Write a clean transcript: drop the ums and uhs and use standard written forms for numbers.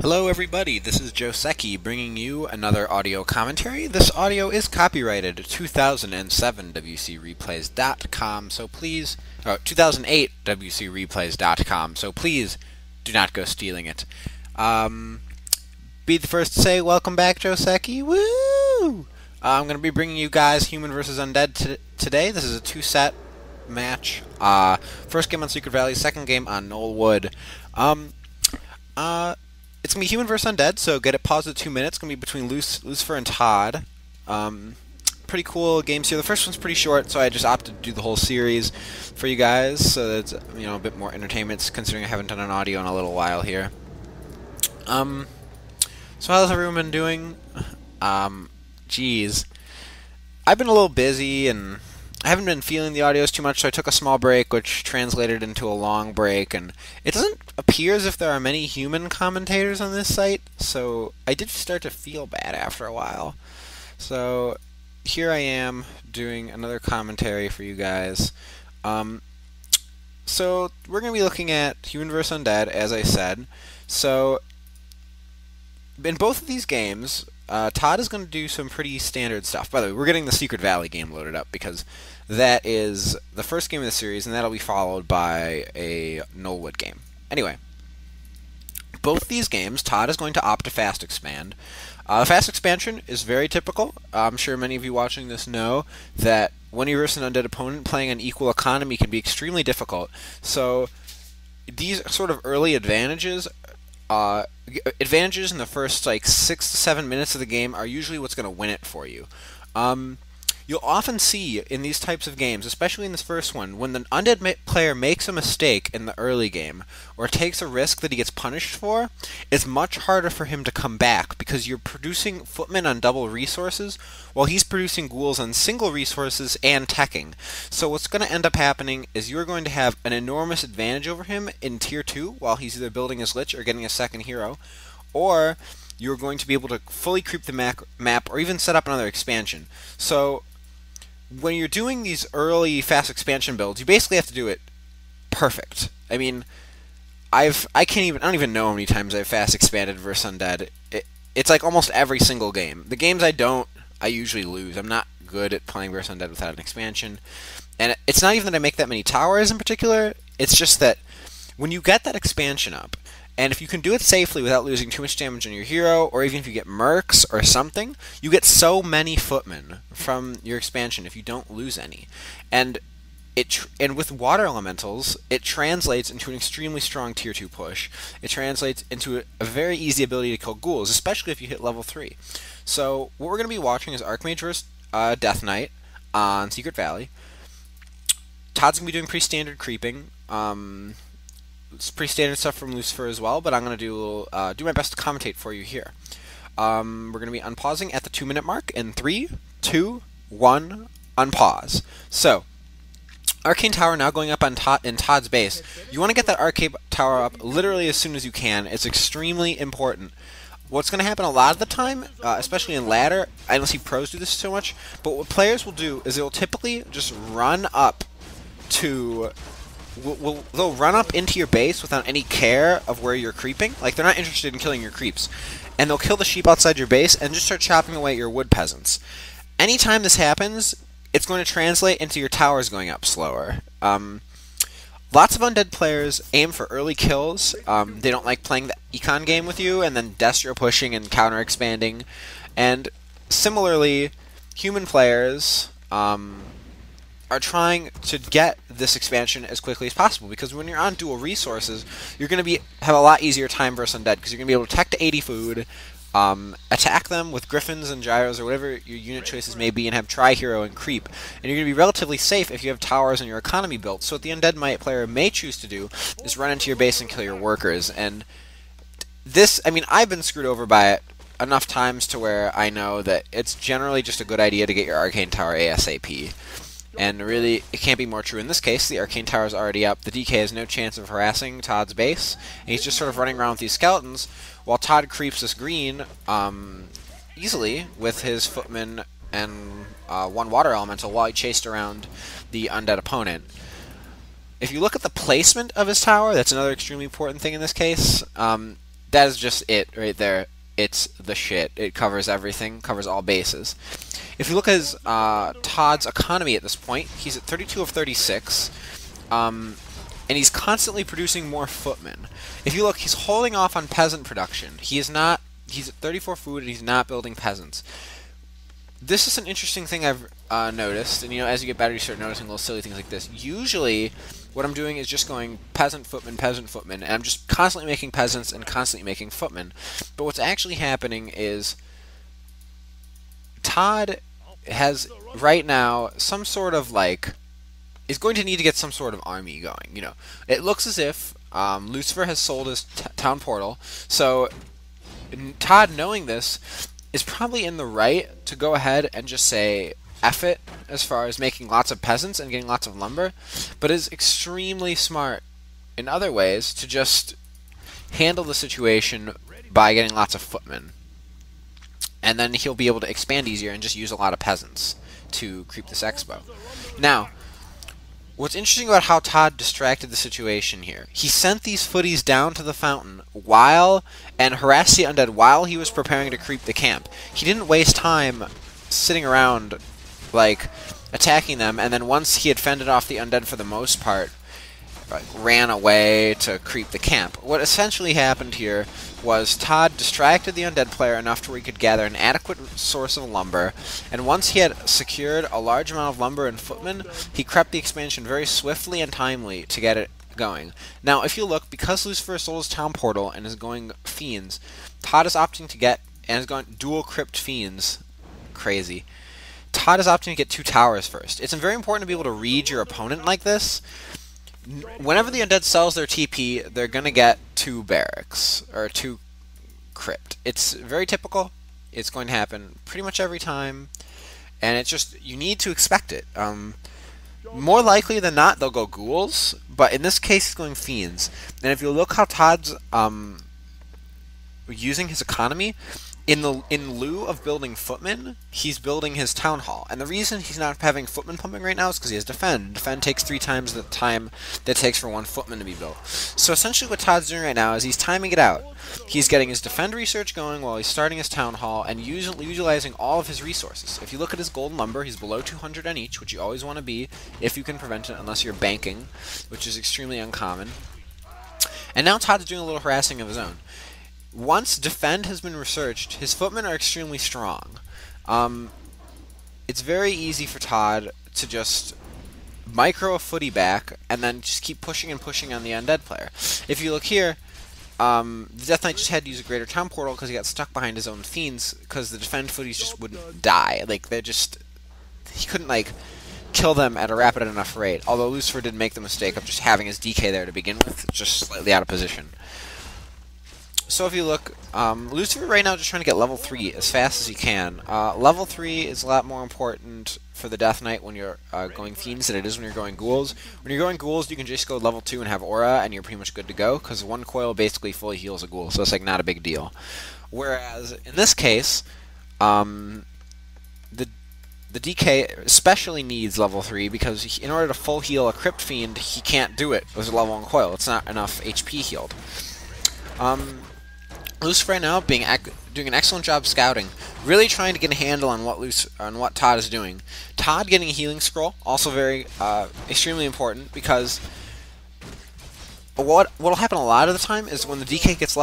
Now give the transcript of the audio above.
Hello everybody, this is Joseki bringing you another audio commentary. This audio is copyrighted 2007 WCReplays.com, so please, 2008 WCReplays.com, so please do not go stealing it. Be the first to say welcome back, Joseki. Woo! I'm going to be bringing you guys Human vs. Undead today. This is a two-set match. First game on Secret Valley, second game on Knollwood. It's going to be Human vs. Undead, so get it paused at 2 minutes. It's going to be between Lucifer and Todd. Pretty cool games here. The first one's pretty short, so I just opted to do the whole series for you guys, so that it's, a bit more entertainment, considering I haven't done an audio in a little while here. So how's everyone been doing? Geez. I've been a little busy, and I haven't been feeling the audios too much, so I took a small break, which translated into a long break, and it doesn't appear as if there are many human commentators on this site, so I did start to feel bad after a while. So here I am doing another commentary for you guys. So we're going to be looking at Human vs. Undead, as I said. So in both of these games, Todd is going to do some pretty standard stuff. By the way, we're getting the Secret Valley game loaded up because that is the first game of the series, and that'll be followed by a Knollwood game. Anyway, both these games, Todd is going to opt to fast expand. Fast expansion is very typical. I'm sure many of you watching this know that when you're versus an undead opponent, playing an equal economy can be extremely difficult. So these sort of early advantages in the first 6 to 7 minutes of the game are usually what's going to win it for you. You'll often see in these types of games, especially in this first one, when the undead player makes a mistake in the early game or takes a risk that he gets punished for, it's much harder for him to come back because you're producing footmen on double resources while he's producing ghouls on single resources and teching. So what's going to end up happening is you're going to have an enormous advantage over him in Tier 2 while he's either building his Lich or getting a second hero, or you're going to be able to fully creep the map or even set up another expansion. So when you're doing these early fast expansion builds, you basically have to do it perfect. I mean, I don't even know how many times I've fast expanded versus Undead. It's like almost every single game. The games I usually lose. I'm not good at playing versus Undead without an expansion. And it's not even that I make that many towers in particular, it's just that when you get that expansion up, and if you can do it safely without losing too much damage on your hero, or even if you get mercs or something, you get so many footmen from your expansion if you don't lose any. And with water elementals, it translates into an extremely strong Tier 2 push. It translates into a very easy ability to kill ghouls, especially if you hit level 3. So what we're going to be watching is Archmage vs. Death Knight on Secret Valley. Todd's going to be doing pretty standard creeping. It's pretty standard stuff from Lucifer as well, but I'm going to do my best to commentate for you here. We're going to be unpausing at the 2 minute mark in 3, 2, 1, unpause. So, Arcane Tower now going up in Todd's base. You want to get that Arcane Tower up literally as soon as you can. It's extremely important. What's going to happen a lot of the time, especially in ladder, I don't see pros do this so much, but what players will do is they'll typically just run up to... They'll run up into your base without any care of where you're creeping. Like, they're not interested in killing your creeps. And they'll kill the sheep outside your base and just start chopping away at your wood peasants. Anytime this happens, it's going to translate into your towers going up slower. Lots of undead players aim for early kills. They don't like playing the econ game with you and then destro pushing and counter expanding. And similarly, human players are trying to get this expansion as quickly as possible, because when you're on dual resources, you're going to have a lot easier time versus undead, because you're going to be able to tech to 80 food, attack them with griffins and gyros or whatever your unit choices may be, and have tri-hero and creep, and you're going to be relatively safe if you have towers and your economy built. So what the undead player may choose to do is run into your base and kill your workers, and this, I mean, I've been screwed over by it enough times to where I know that it's generally just a good idea to get your Arcane Tower ASAP. And really, it can't be more true in this case. The Arcane Tower is already up. The DK has no chance of harassing Todd's base. And he's just sort of running around with these skeletons, while Todd creeps this green easily with his footman and one water elemental while he chased around the undead opponent. If you look at the placement of his tower, that's another extremely important thing in this case. That is just it right there. It's the shit. It covers everything, covers all bases. If you look at his, Todd's economy at this point, he's at 32 of 36, and he's constantly producing more footmen. If you look, he's holding off on peasant production. He's at 34 food, and he's not building peasants. This is an interesting thing I've noticed, and as you get better, you start noticing little silly things like this. Usually, what I'm doing is just going peasant, footman, and I'm just constantly making peasants and constantly making footmen. But what's actually happening is Todd has, right now, some sort of, is going to need to get some sort of army going, It looks as if Lucifer has sold his town portal, so Todd, knowing this, is probably in the right to go ahead and just say F it as far as making lots of peasants and getting lots of lumber, but is extremely smart in other ways to just handle the situation by getting lots of footmen. And then he'll be able to expand easier and just use a lot of peasants to creep this expo. Now, what's interesting about how Todd distracted the situation here, he sent these footies down to the fountain and harassed the undead while he was preparing to creep the camp. He didn't waste time sitting around, attacking them, and then once he had fended off the undead for the most part, ran away to creep the camp. What essentially happened here was Todd distracted the undead player enough to where he could gather an adequate source of lumber, and once he had secured a large amount of lumber and footmen, he crept the expansion very swiftly and timely to get it going. Now, if you look, because Lucifer sold his town portal and is going Fiends, Todd is opting to get, and is going dual crypt Fiends, crazy. Todd is opting to get 2 towers first. It's very important to be able to read your opponent like this. Whenever the undead sells their TP, they're going to get 2 barracks, or 2 crypt. It's very typical. It's going to happen pretty much every time, and it's just, you need to expect it. More likely than not, they'll go ghouls, but in this case, he's going fiends. And if you look how Todd's using his economy, in lieu of building footmen, he's building his town hall. And the reason he's not having footmen pumping right now is because he has defend. Defend takes 3 times the time that it takes for 1 footman to be built. So essentially what Todd's doing right now is he's timing it out. He's getting his defend research going while he's starting his town hall and utilizing all of his resources. If you look at his gold and lumber, he's below 200 on each, which you always want to be if you can prevent it, unless you're banking, which is extremely uncommon. And now Todd's doing a little harassing of his own. Once defend has been researched, his footmen are extremely strong. It's very easy for Todd to just micro a footy back and then just keep pushing and pushing on the undead player. If you look here, the Death Knight just had to use a greater town portal because he got stuck behind his own fiends because the defend footies just wouldn't die. He couldn't kill them at a rapid enough rate. Although Lucifer did make the mistake of just having his DK there to begin with, just slightly out of position. So if you look, Lucifer right now just trying to get level 3 as fast as he can. Level 3 is a lot more important for the Death Knight when you're going Fiends than it is when you're going Ghouls. When you're going Ghouls, you can just go level 2 and have Aura, and you're pretty much good to go, because 1 coil basically fully heals a Ghoul, so it's not a big deal. Whereas, in this case, the DK especially needs level 3, because in order to full heal a Crypt Fiend, he can't do it with a level 1 coil. It's not enough HP healed. Lucifer right now doing an excellent job scouting, really trying to get a handle on what Todd is doing. Todd getting a healing scroll, also very extremely important, because what'll happen a lot of the time is when the DK gets level